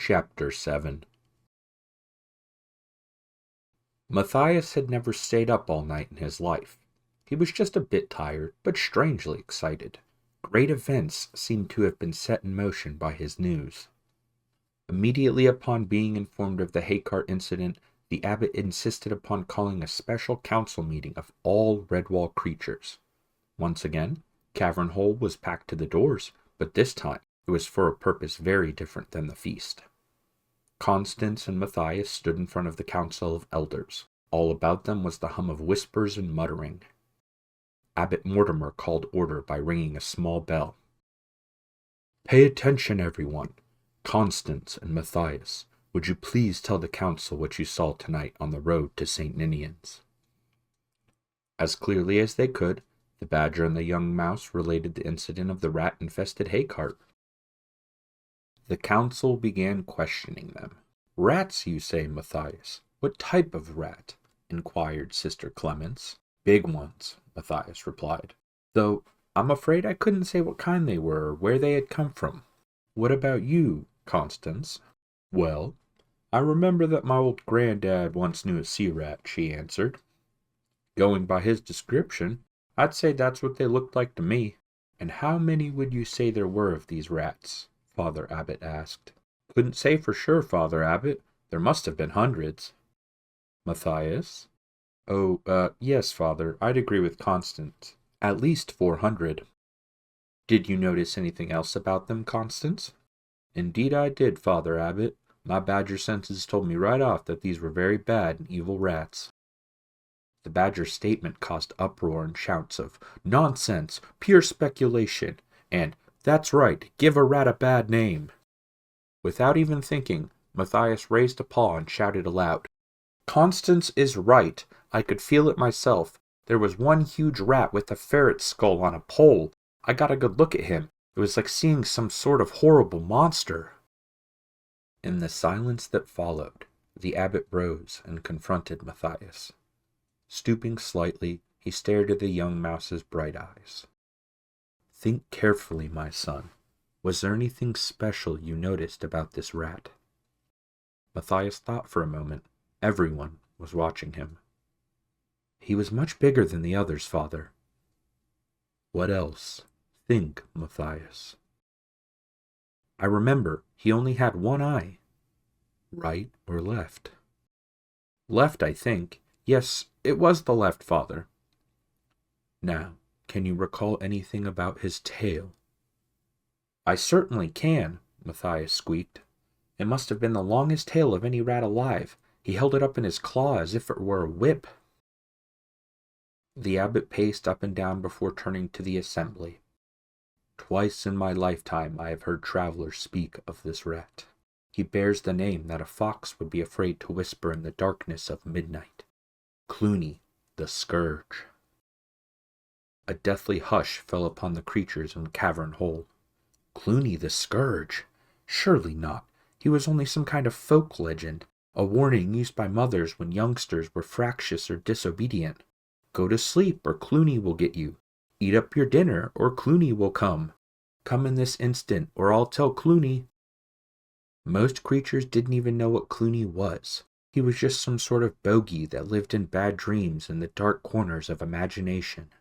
Chapter 7. Matthias had never stayed up all night in his life. He was just a bit tired, but strangely excited. Great events seemed to have been set in motion by his news. Immediately upon being informed of the haycart incident, the abbot insisted upon calling a special council meeting of all Redwall creatures. Once again, Cavern Hole was packed to the doors, but this time it was for a purpose very different than the feast. Constance and Matthias stood in front of the council of elders. All about them was the hum of whispers and muttering. Abbot Mortimer called order by ringing a small bell. "Pay attention, everyone. Constance and Matthias, would you please tell the council what you saw tonight on the road to St. Ninian's?" As clearly as they could, the badger and the young mouse related the incident of the rat-infested haycart. The council began questioning them. "Rats, you say, Matthias? What type of rat?" inquired Sister Clemence. "Big ones," Matthias replied. "Though I'm afraid I couldn't say what kind they were or where they had come from." "What about you, Constance?" "Well, I remember that my old granddad once knew a sea rat," she answered. "Going by his description, I'd say that's what they looked like to me." "And how many would you say there were of these rats?" Father Abbot asked. "Couldn't say for sure, Father Abbot. There must have been hundreds." "Matthias?" "Oh, yes, Father, I'd agree with Constance. At least 400. "Did you notice anything else about them, Constance?" "Indeed I did, Father Abbot. My badger senses told me right off that these were very bad and evil rats." The badger's statement caused uproar and shouts of "Nonsense! Pure speculation!" and "That's right, give a rat a bad name." Without even thinking, Matthias raised a paw and shouted aloud, "Constance is right. I could feel it myself. There was one huge rat with a ferret skull on a pole. I got a good look at him. It was like seeing some sort of horrible monster." In the silence that followed, the abbot rose and confronted Matthias. Stooping slightly, he stared at the young mouse's bright eyes. "Think carefully, my son. Was there anything special you noticed about this rat?" Matthias thought for a moment. Everyone was watching him. "He was much bigger than the others, Father." "What else? Think, Matthias." "I remember he only had one eye." "Right or left?" "Left, I think. Yes, it was the left, Father." "Now, can you recall anything about his tail?" "I certainly can," Matthias squeaked. "It must have been the longest tail of any rat alive. He held it up in his claw as if it were a whip." The abbot paced up and down before turning to the assembly. "Twice in my lifetime I have heard travelers speak of this rat. He bears the name that a fox would be afraid to whisper in the darkness of midnight. Clooney, the Scourge." A deathly hush fell upon the creatures in Cavern Hole. Clooney the Scourge? Surely not. He was only some kind of folk legend, a warning used by mothers when youngsters were fractious or disobedient. Go to sleep or Clooney will get you. Eat up your dinner or Clooney will come. Come in this instant or I'll tell Clooney. Most creatures didn't even know what Clooney was. He was just some sort of bogey that lived in bad dreams in the dark corners of imagination.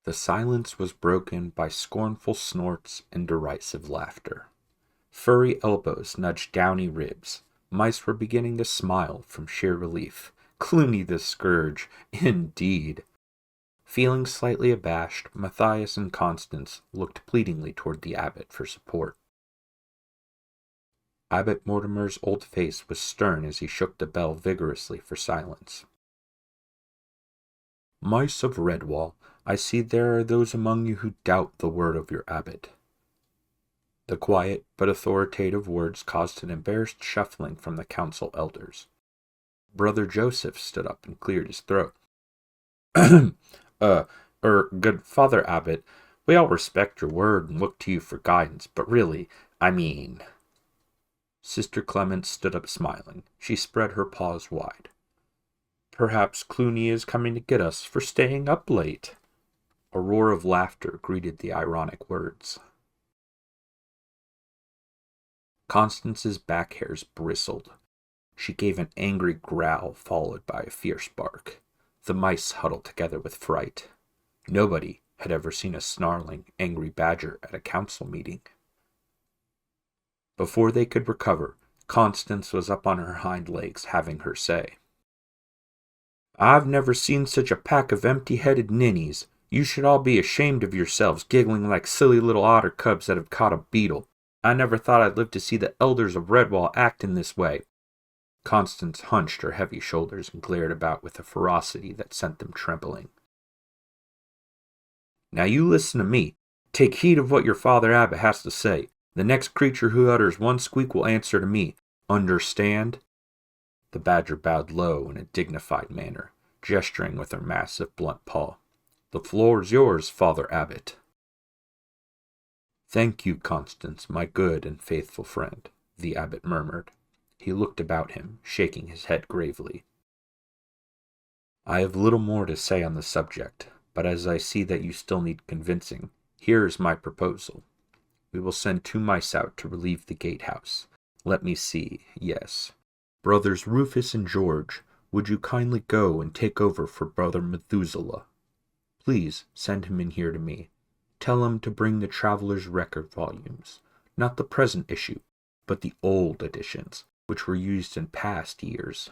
The silence was broken by scornful snorts and derisive laughter. Furry elbows nudged downy ribs. Mice were beginning to smile from sheer relief. Clooney the Scourge, indeed. Feeling slightly abashed, Matthias and Constance looked pleadingly toward the abbot for support. Abbot Mortimer's old face was stern as he shook the bell vigorously for silence. "Mice of Redwall, I see there are those among you who doubt the word of your abbot." The quiet but authoritative words caused an embarrassed shuffling from the council elders. Brother Joseph stood up and cleared his throat. Good Father Abbot, we all respect your word and look to you for guidance, but really, I mean..." Sister Clemence stood up smiling. She spread her paws wide. "Perhaps Clooney is coming to get us for staying up late." A roar of laughter greeted the ironic words. Constance's back hairs bristled. She gave an angry growl followed by a fierce bark. The mice huddled together with fright. Nobody had ever seen a snarling, angry badger at a council meeting. Before they could recover, Constance was up on her hind legs, having her say. "I've never seen such a pack of empty-headed ninnies. You should all be ashamed of yourselves, giggling like silly little otter cubs that have caught a beetle. I never thought I'd live to see the elders of Redwall act in this way." Constance hunched her heavy shoulders and glared about with a ferocity that sent them trembling. "Now you listen to me. Take heed of what your father Abbot has to say. The next creature who utters one squeak will answer to me. Understand?" The badger bowed low in a dignified manner, gesturing with her massive blunt paw. "The floor is yours, Father Abbot." "Thank you, Constance, my good and faithful friend," the abbot murmured. He looked about him, shaking his head gravely. "I have little more to say on the subject, but as I see that you still need convincing, here is my proposal. We will send 2 mice out to relieve the gatehouse. Let me see, yes. Brothers Rufus and George, would you kindly go and take over for Brother Methuselah? Please send him in here to me. Tell him to bring the Traveler's Record volumes, not the present issue, but the old editions, which were used in past years."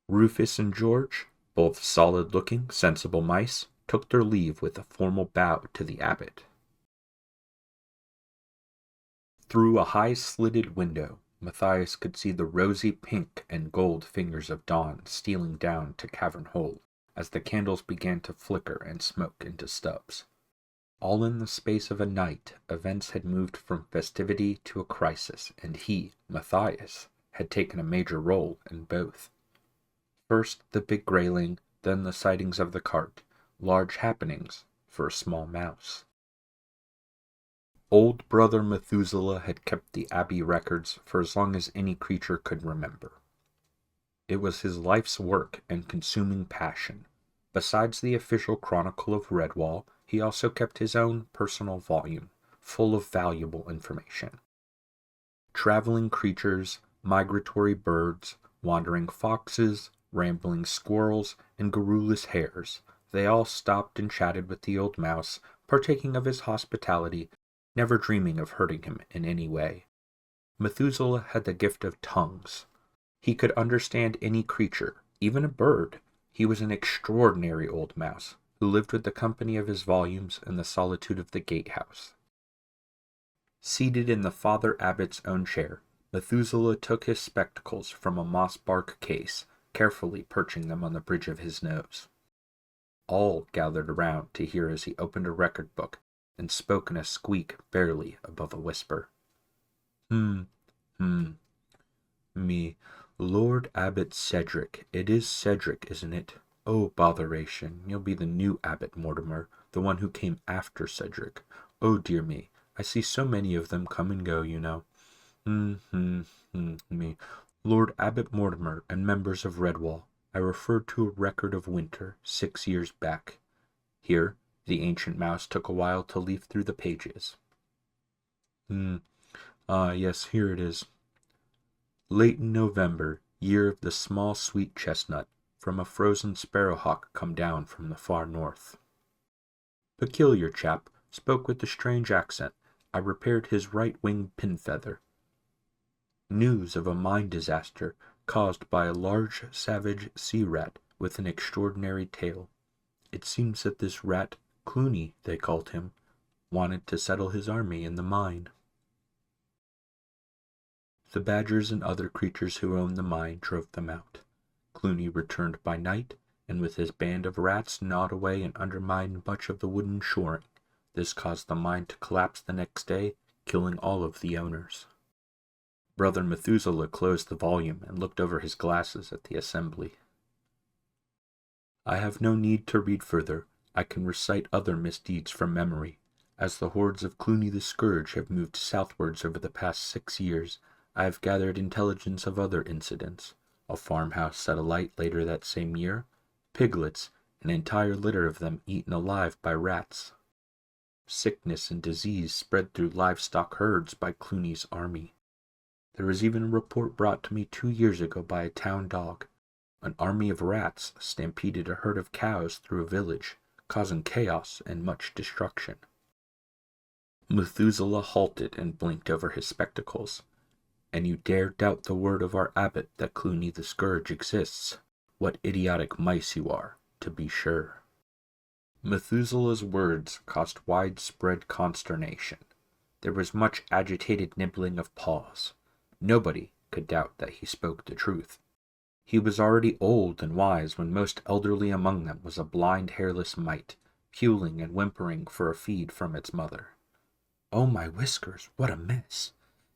Rufus and George, both solid-looking, sensible mice, took their leave with a formal bow to the abbot. Through a high-slitted window, Matthias could see the rosy pink and gold fingers of dawn stealing down to Cavern Hole as the candles began to flicker and smoke into stubs. All in the space of a night, events had moved from festivity to a crisis, and he, Matthias, had taken a major role in both. First the big grayling, then the sightings of the cart, large happenings for a small mouse. Old Brother Methuselah had kept the Abbey records for as long as any creature could remember. It was his life's work and consuming passion. Besides the official chronicle of Redwall, he also kept his own personal volume, full of valuable information. Traveling creatures, migratory birds, wandering foxes, rambling squirrels, and garrulous hares, they all stopped and chatted with the old mouse, partaking of his hospitality, never dreaming of hurting him in any way. Methuselah had the gift of tongues. He could understand any creature, even a bird. He was an extraordinary old mouse, who lived with the company of his volumes in the solitude of the gatehouse. Seated in the Father Abbot's own chair, Methuselah took his spectacles from a moss-bark case, carefully perching them on the bridge of his nose. All gathered around to hear as he opened a record book and spoke in a squeak barely above a whisper. Me, Lord Abbot Cedric. It is Cedric, isn't it? Oh, botheration, you'll be the new Abbot Mortimer, the one who came after Cedric. Oh, dear me, I see so many of them come and go, you know. Me, Lord Abbot Mortimer and members of Redwall. I referred to a record of winter 6 years back. Here, the ancient mouse took a while to leaf through the pages. Yes, here it is. Late in November, year of the small sweet chestnut, from a frozen sparrowhawk come down from the far north. Peculiar chap, spoke with a strange accent. I repaired his right-winged pin-feather. News of a mine disaster caused by a large savage sea rat with an extraordinary tail. It seems that this rat, Clooney, they called him, wanted to settle his army in the mine. The badgers and other creatures who owned the mine drove them out. Clooney returned by night, and with his band of rats gnawed away and undermined much of the wooden shoring. This caused the mine to collapse the next day, killing all of the owners. Brother Methuselah closed the volume and looked over his glasses at the assembly. I have no need to read further. I can recite other misdeeds from memory. As the hordes of Clooney the Scourge have moved southwards over the past 6 years, I have gathered intelligence of other incidents. A farmhouse set alight later that same year, piglets, an entire litter of them eaten alive by rats. Sickness and disease spread through livestock herds by Clooney's army. There was even a report brought to me 2 years ago by a town dog. An army of rats stampeded a herd of cows through a village, causing chaos and much destruction. Methuselah halted and blinked over his spectacles. And you dare doubt the word of our abbot that Clooney the Scourge exists? What idiotic mice you are, to be sure. Methuselah's words caused widespread consternation. There was much agitated nibbling of paws. Nobody could doubt that he spoke the truth. He was already old and wise when most elderly among them was a blind, hairless mite, puling and whimpering for a feed from its mother. Oh my whiskers, what a mess!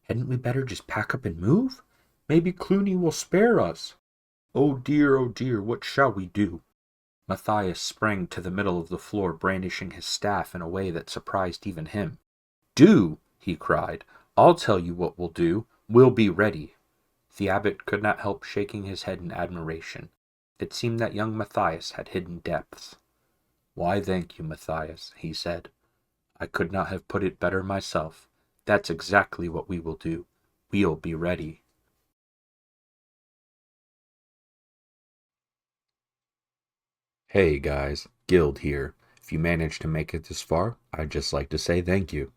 Hadn't we better just pack up and move? Maybe Clooney will spare us. Oh dear, what shall we do? Matthias sprang to the middle of the floor, brandishing his staff in a way that surprised even him. Do, he cried. I'll tell you what we'll do. We'll be ready. The abbot could not help shaking his head in admiration. It seemed that young Matthias had hidden depths. Why, thank you, Matthias, he said. I could not have put it better myself. That's exactly what we will do. We'll be ready. Hey guys, Guild here. If you managed to make it this far, I'd just like to say thank you.